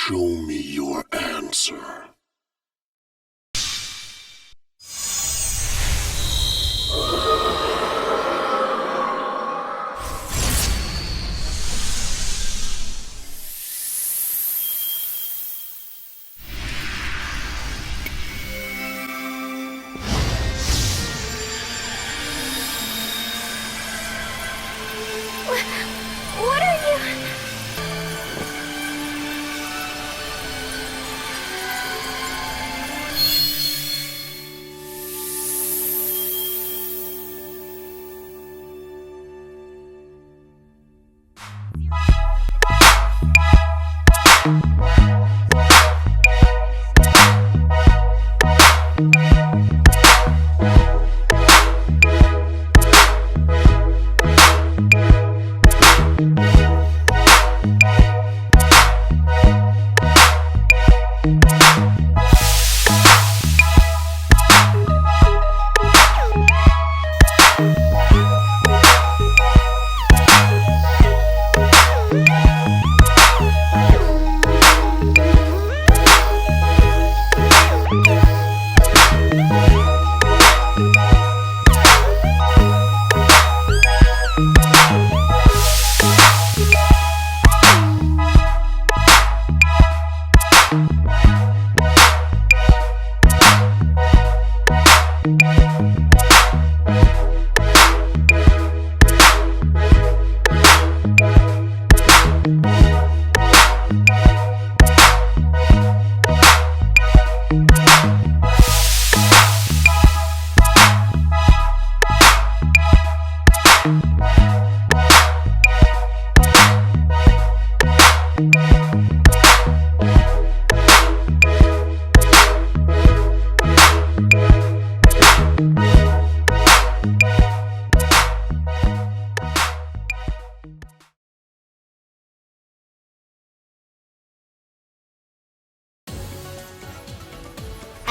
Show me your answer. What are you...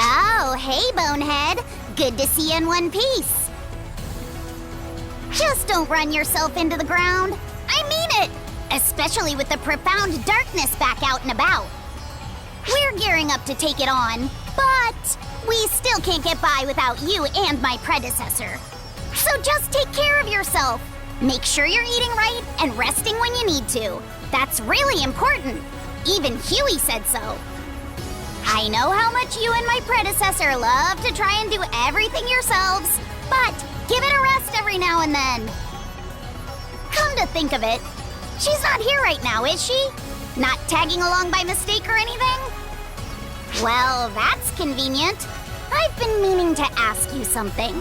Oh, hey, Bonehead. Good to see you in one piece. Just don't run yourself into the ground. I mean it! Especially with the profound darkness back out and about. We're gearing up to take it on, but we still can't get by without you and my predecessor. So just take care of yourself. Make sure you're eating right and resting when you need to. That's really important. Even Huey said so. I know how much you and my predecessor love to try and do everything yourselves, but give it a rest every now and then. Come to think of it, she's not here right now, is she? Not tagging along by mistake or anything? Well, that's convenient. I've been meaning to ask you something.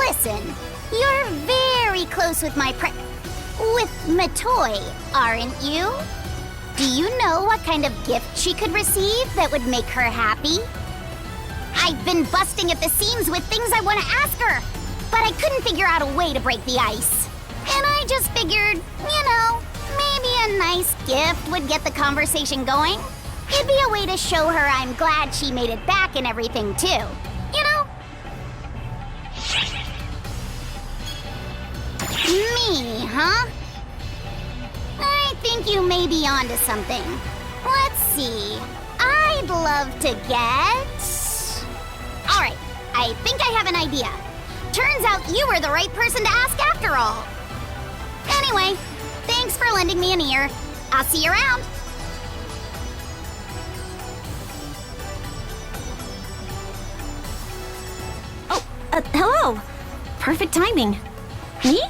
Listen, you're very close with with Matoy, aren't you? Do you know what kind of gift she could receive that would make her happy? I've been busting at the seams with things I want to ask her, but I couldn't figure out a way to break the ice. And I just figured, maybe a nice gift would get the conversation going. It'd be a way to show her I'm glad she made it back and everything, too. Me, huh? I think you may be onto something. Let's see. I'd love to get... All right, I think I have an idea. Turns out you were the right person to ask after all. Anyway, thanks for lending me an ear. I'll see you around. Oh, hello. Perfect timing. Me?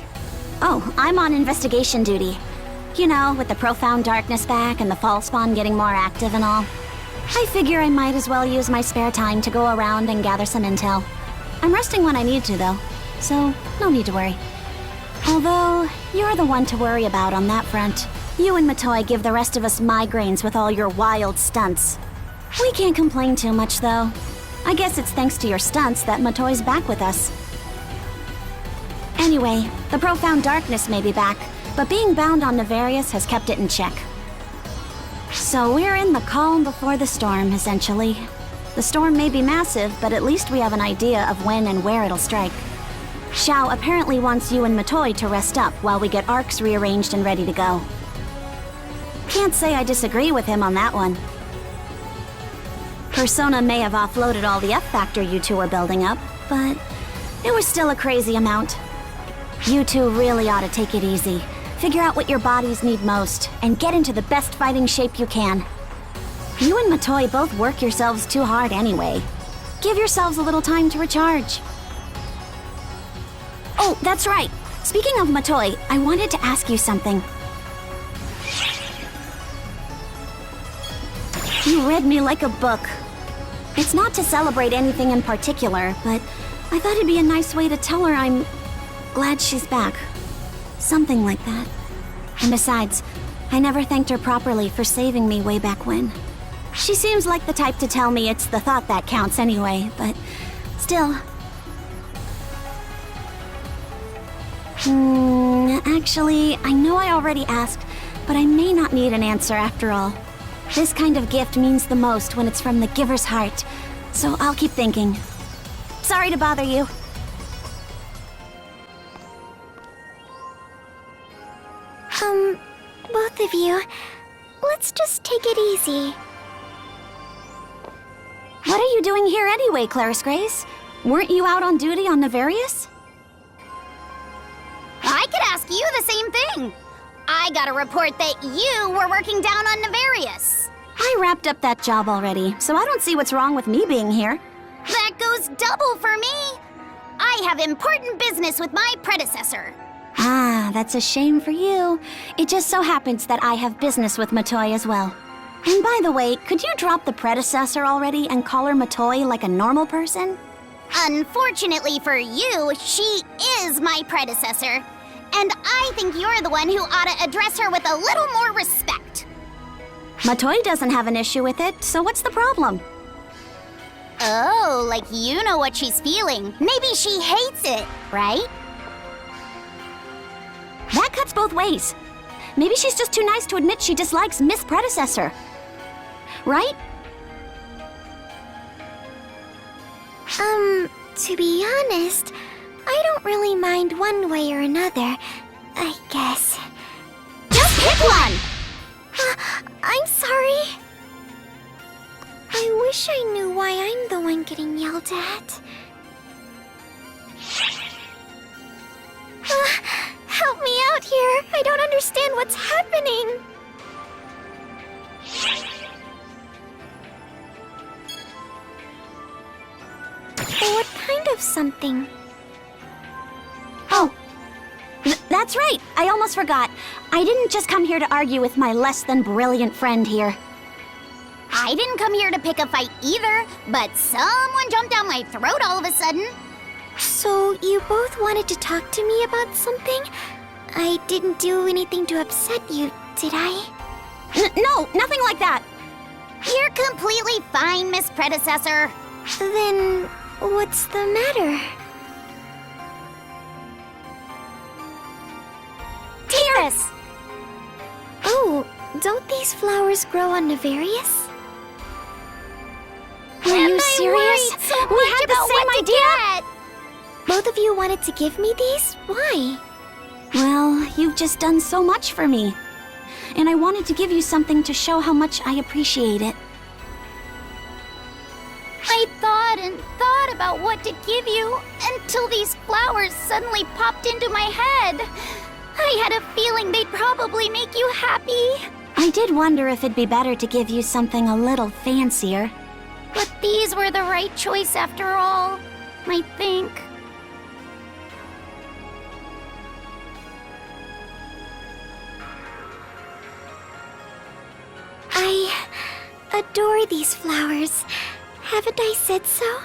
Oh, I'm on investigation duty. You know, with the profound darkness back and the fall spawn getting more active and all. I figure I might as well use my spare time to go around and gather some intel. I'm resting when I need to, though, so no need to worry. Although, you're the one to worry about on that front. You and Matoy give the rest of us migraines with all your wild stunts. We can't complain too much, though. I guess it's thanks to your stunts that Matoy's back with us. Anyway, the profound darkness may be back, but being bound on Nefarious has kept it in check. So we're in the calm before the storm, essentially. The storm may be massive, but at least we have an idea of when and where it'll strike. Xiao apparently wants you and Matoy to rest up while we get arcs rearranged and ready to go. can't say I disagree with him on that one. Persona may have offloaded all the F-Factor you two were building up, but it was still a crazy amount. You two really ought to take it easy. Figure out what your bodies need most, and get into the best fighting shape you can. You and Matoi both work yourselves too hard anyway. Give yourselves a little time to recharge. Oh, that's right. Speaking of Matoi, I wanted to ask you something. You read me like a book. It's not to celebrate anything in particular, but I thought it'd be a nice way to tell her I'm glad she's back. Something like that. And besides, I never thanked her properly for saving me way back when. She seems like the type to tell me it's the thought that counts anyway, but still. Actually, I know I already asked, but I may not need an answer after all. This kind of gift means the most when it's from the giver's heart, so I'll keep thinking. Sorry to bother you. Both of you, let's just take it easy. What are you doing here anyway, Clarice Grace? Weren't you out on duty on Nefarious? I could ask you the same thing. I got a report that you were working down on Nefarious. I wrapped up that job already, so I don't see what's wrong with me being here. That goes double for me. I have important business with my predecessor. Ah, that's a shame for you. It just so happens that I have business with Matoi as well. And by the way, could you drop the predecessor already and call her Matoi like a normal person? Unfortunately for you, she is my predecessor. And I think you're the one who ought to address her with a little more respect. Matoi doesn't have an issue with it, so what's the problem? Oh, like you know what she's feeling. Maybe she hates it, right? That cuts both ways. Maybe she's just too nice to admit she dislikes Miss Predecessor. Right? To be honest, I don't really mind one way or another, I guess. Just pick one! I'm sorry. I wish I knew why I'm the one getting yelled at. Help me out here. I don't understand what's happening. What kind of something? Oh, that's right. I almost forgot. I didn't just come here to argue with my less than brilliant friend here. I didn't come here to pick a fight either, but someone jumped down my throat all of a sudden. So you both wanted to talk to me about something? I didn't do anything to upset you, did I? No, nothing like that. You're completely fine, Miss Predecessor. Then what's the matter? Tears! Oh, don't these flowers grow on Nefarious? Are you serious? We had the same idea! Both of you wanted to give me these? Why? Well, you've just done so much for me. And I wanted to give you something to show how much I appreciate it. I thought and thought about what to give you until these flowers suddenly popped into my head. I had a feeling they'd probably make you happy. I did wonder if it'd be better to give you something a little fancier. But these were the right choice after all, I think. I adore these flowers. Haven't I said so?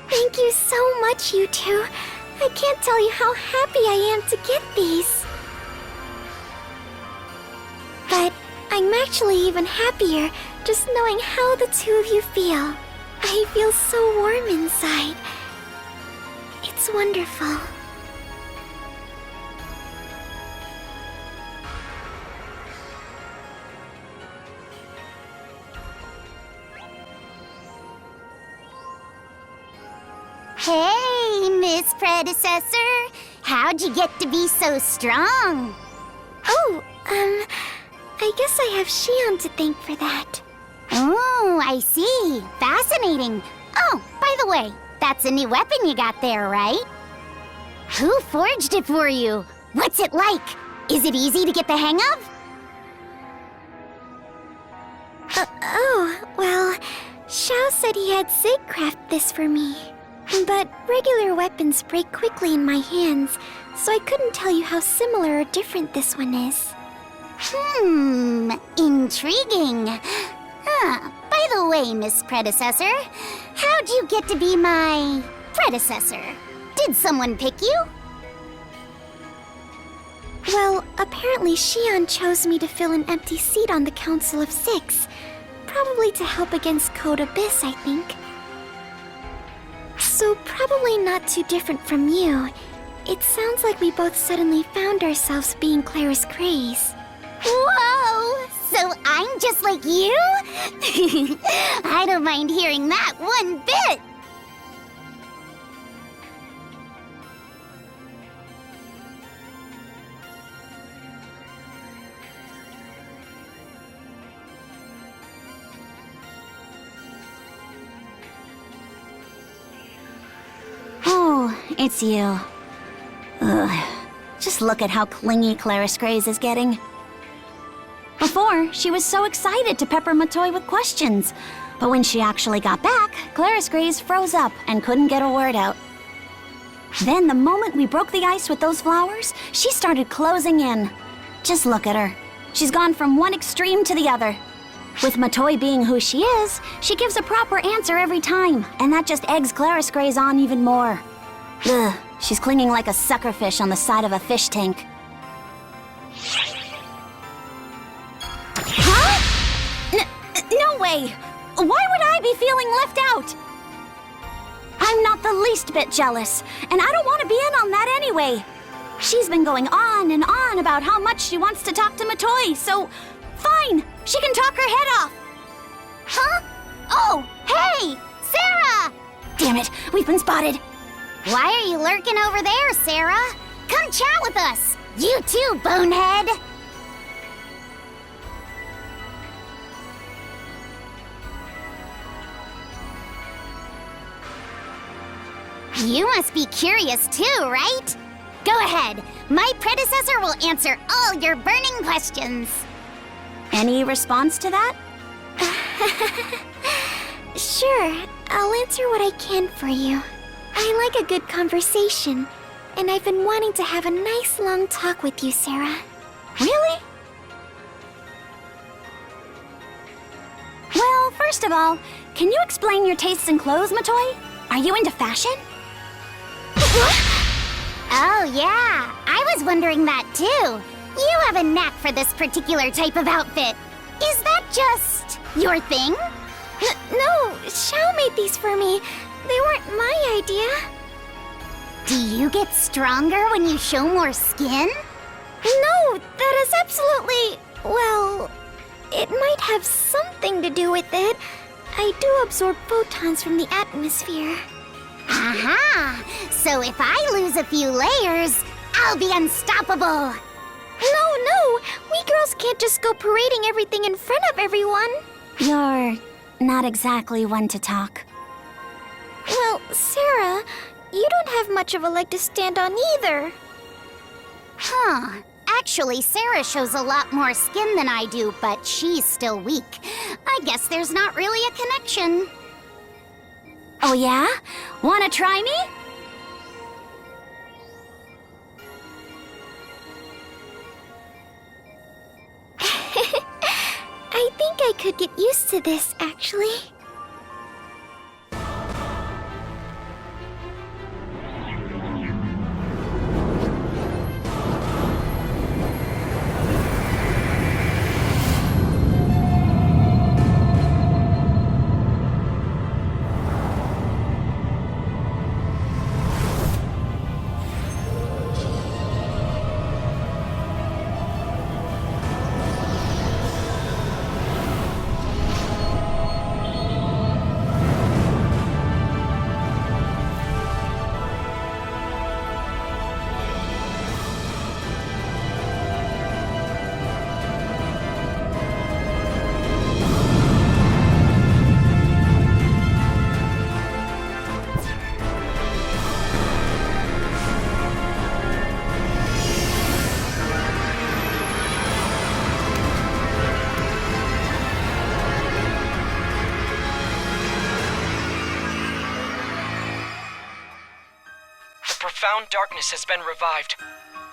Thank you so much, you two. I can't tell you how happy I am to get these. But I'm actually even happier just knowing how the two of you feel. I feel so warm inside. It's wonderful. Hey, Miss Predecessor. How'd you get to be so strong? I guess I have Shion to thank for that. Oh, I see. Fascinating. Oh, by the way, that's a new weapon you got there, right? Who forged it for you? What's it like? Is it easy to get the hang of? Well, Xiao said he had Zig craft this for me. But regular weapons break quickly in my hands, so I couldn't tell you how similar or different this one is. Intriguing. By the way, Miss Predecessor, how'd you get to be my predecessor? Did someone pick you? Well, apparently Shion chose me to fill an empty seat on the Council of Six. Probably to help against Code Abyss, I think. So probably not too different from you. It sounds like we both suddenly found ourselves being Claris Grays. Whoa! So I'm just like you? I don't mind hearing that one bit! Oh, it's you. Ugh. Just look at how clingy Claris Grays is getting. Before, she was so excited to pepper Matoy with questions. But when she actually got back, Claris Grays froze up and couldn't get a word out. Then the moment we broke the ice with those flowers, she started closing in. Just look at her. She's gone from one extreme to the other. With Matoy being who she is, she gives a proper answer every time, and that just eggs Claris Grays on even more. Ugh, she's clinging like a suckerfish on the side of a fish tank. No way! Why would I be feeling left out? I'm not the least bit jealous, and I don't want to be in on that anyway. She's been going on and on about how much she wants to talk to Matoy, so fine, she can talk her head off. Huh? Oh, hey! Sarah! Damn it, we've been spotted. Why are you lurking over there, Sarah? Come chat with us! You too, bonehead! You must be curious too, right? Go ahead. My predecessor will answer all your burning questions. Any response to that? Sure, I'll answer what I can for you. I like a good conversation, and I've been wanting to have a nice long talk with you, Sarah. Really? Well, first of all, can you explain your tastes in clothes, Matoy? Are you into fashion? Oh, yeah. I was wondering that too. You have a knack for this particular type of outfit. Is that just your thing? No, Xiao made these for me. They weren't my idea. Do you get stronger when you show more skin? No, that is absolutely... Well, it might have something to do with it. I do absorb photons from the atmosphere. Aha! So if I lose a few layers, I'll be unstoppable! No! We girls can't just go parading everything in front of everyone. You're not exactly one to talk. Well, Sarah, you don't have much of a leg to stand on either. Huh. Actually, Sarah shows a lot more skin than I do, but she's still weak. I guess there's not really a connection. Oh yeah? Wanna try me? I think I could get used to this, actually. profound darkness has been revived.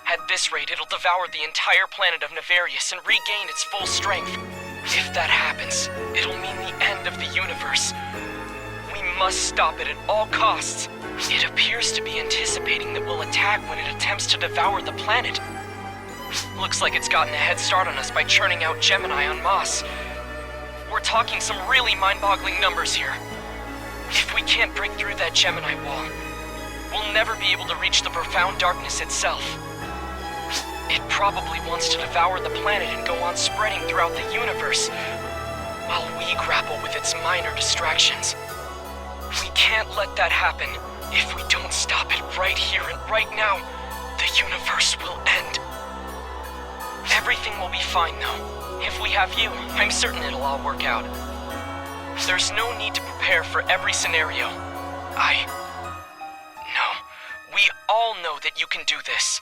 At this rate, it'll devour the entire planet of Nefarious and regain its full strength. If that happens, it'll mean the end of the universe. We must stop it at all costs. It appears to be anticipating that we'll attack when it attempts to devour the planet. Looks like it's gotten a head start on us by churning out Gemini en masse. We're talking some really mind-boggling numbers here. If we can't break through that Gemini wall, we'll never be able to reach the profound darkness itself. It probably wants to devour the planet and go on spreading throughout the universe, while we grapple with its minor distractions. We can't let that happen. If we don't stop it right here and right now, the universe will end. Everything will be fine, though. If we have you, I'm certain it'll all work out. There's no need to prepare for every scenario. No. We all know that you can do this.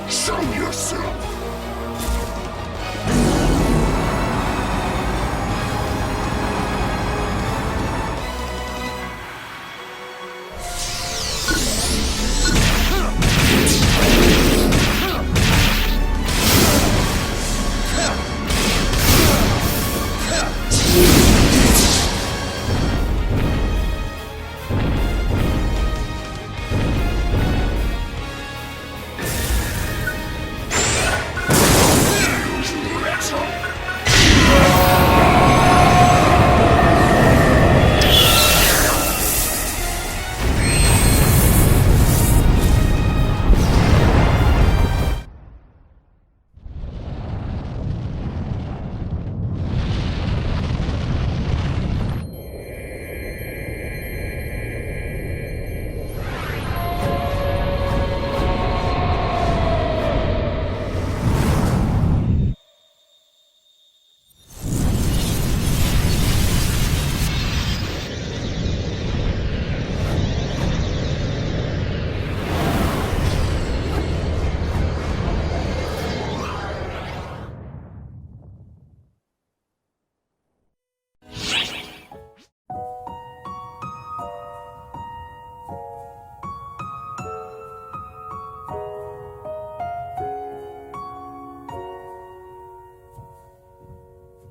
Show yourself!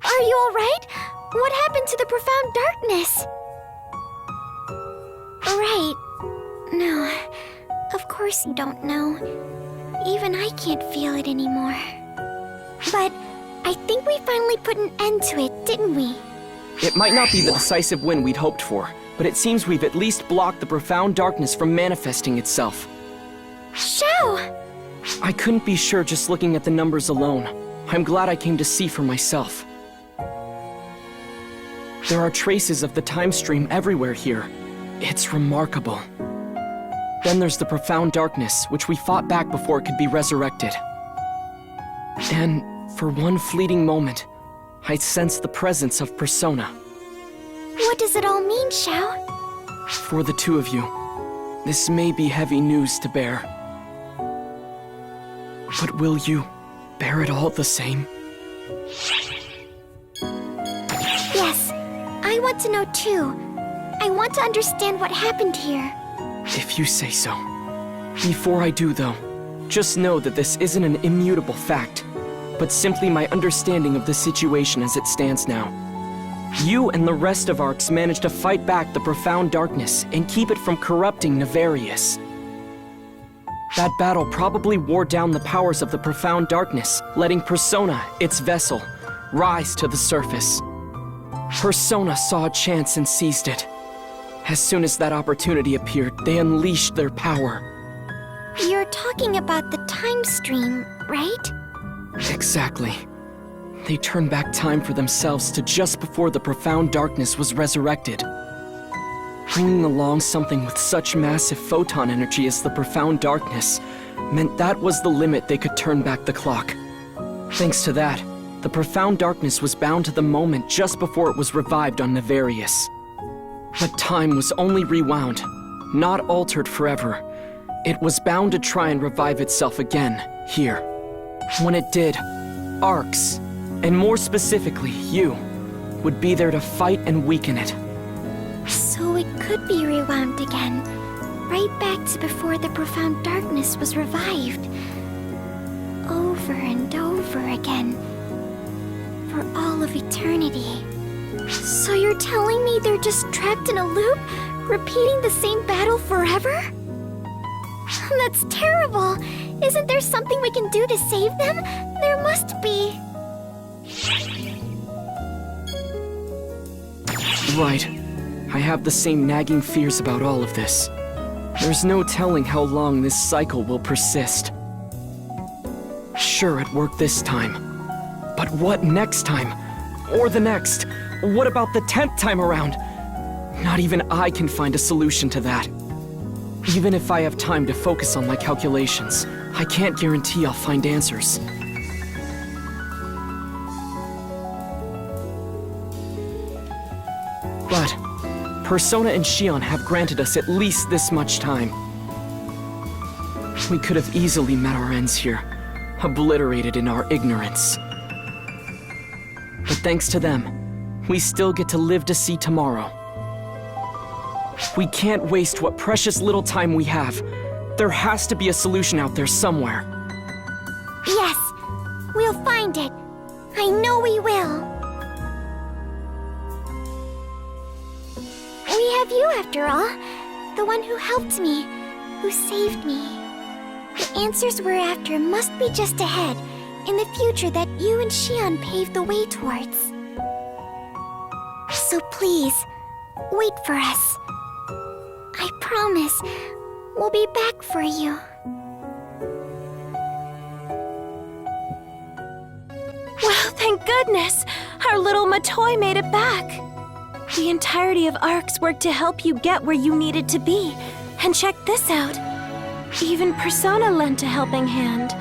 Are you alright? What happened to the profound darkness? Right. No. Of course you don't know. Even I can't feel it anymore. But I think we finally put an end to it, didn't we? It might not be the decisive win we'd hoped for, but it seems we've at least blocked the profound darkness from manifesting itself. Shao! I couldn't be sure just looking at the numbers alone. I'm glad I came to see for myself. There are traces of the time stream everywhere here. It's remarkable. Then there's the profound darkness, which we fought back before it could be resurrected. And for one fleeting moment, I sensed the presence of Persona. What does it all mean, Shao? For the two of you, this may be heavy news to bear. But will you bear it all the same? Yes, I want to know too. I want to understand what happened here. If you say so. Before I do, though, just know that this isn't an immutable fact, but simply my understanding of the situation as it stands now. You and the rest of Arcs managed to fight back the profound darkness and keep it from corrupting Nefarious. That battle probably wore down the powers of the profound darkness, letting Persona, its vessel, rise to the surface. Persona saw a chance and seized it. As soon as that opportunity appeared, they unleashed their power. You're talking about the time stream, right? Exactly. They turned back time for themselves to just before the profound darkness was resurrected. Bringing along something with such massive photon energy as the profound darkness meant that was the limit they could turn back the clock. Thanks to that, the profound darkness was bound to the moment just before it was revived on Nefarious. But time was only rewound, not altered forever. It was bound to try and revive itself again, here. When it did, Arcs, and more specifically, you, would be there to fight and weaken it. So it could be rewound again, right back to before the profound darkness was revived. Over and over again. For all of eternity. So you're telling me they're just trapped in a loop, repeating the same battle forever? That's terrible! Isn't there something we can do to save them? There must be. Right. I have the same nagging fears about all of this. There's no telling how long this cycle will persist. Sure, it worked this time. But what next time? Or the next? What about the 10th time around? Not even I can find a solution to that. Even if I have time to focus on my calculations, I can't guarantee I'll find answers. But Persona and Shion have granted us at least this much time. We could have easily met our ends here, obliterated in our ignorance. But thanks to them, we still get to live to see tomorrow. We can't waste what precious little time we have. There has to be a solution out there somewhere. Yes, we'll find it. I know we will. We have you after all. The one who helped me, who saved me. The answers we're after must be just ahead, in the future that you and Shion paved the way towards. So please, wait for us. I promise, we'll be back for you. Well, thank goodness! Our little Matoi made it back! The entirety of ARCS worked to help you get where you needed to be. And check this out. Even Persona lent a helping hand.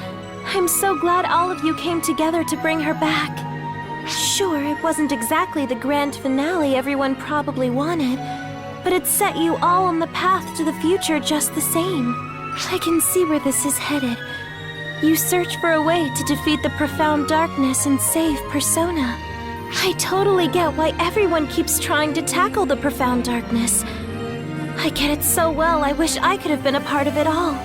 I'm so glad all of you came together to bring her back. Sure, it wasn't exactly the grand finale everyone probably wanted, but it set you all on the path to the future just the same. I can see where this is headed. You search for a way to defeat the profound darkness and save Persona. I totally get why everyone keeps trying to tackle the profound darkness. I get it so well, I wish I could have been a part of it all.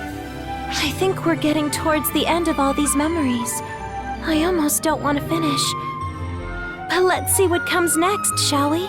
I think we're getting towards the end of all these memories. I almost don't want to finish. But let's see what comes next, shall we?